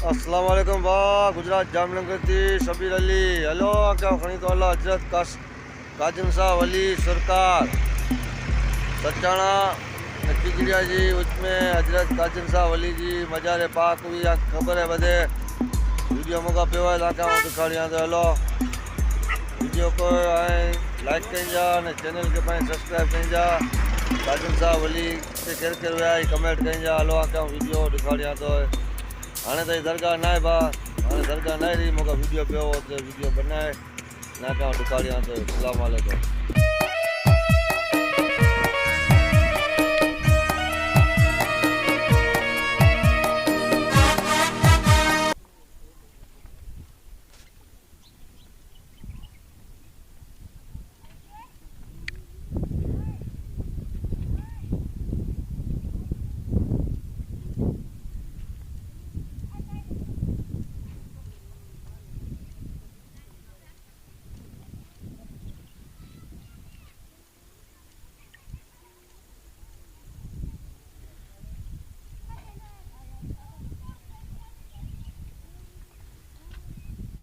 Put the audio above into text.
अस्सलाम वालेकुम वाह गुजरात जामनगर थी शबीर अली हेलो क्या खणी तो अल्लाह हजरत काजन साहब अली सरकार सचाना खिजड़िया जी उसमें हजरत काजन साहब अली जी मजार पाक भी खबर है बदे वीडियो मौका पे हुआ लाका दिखाड़ी तो हेलो वीडियो को लाइक कहीं चैनल के पास सब्सक्राइब कहीं काजन साहब अली से केर हुआ कमेंट कहीं हेलो क्या वीडियो दिखाड़ी तो हाँ तो दरगाह ना बा हाँ दरगाह ना रही मौका वीडियो पे वीडियो बनाए ना क्या दिखाड़ी तो अस्सलाम वालेकुम।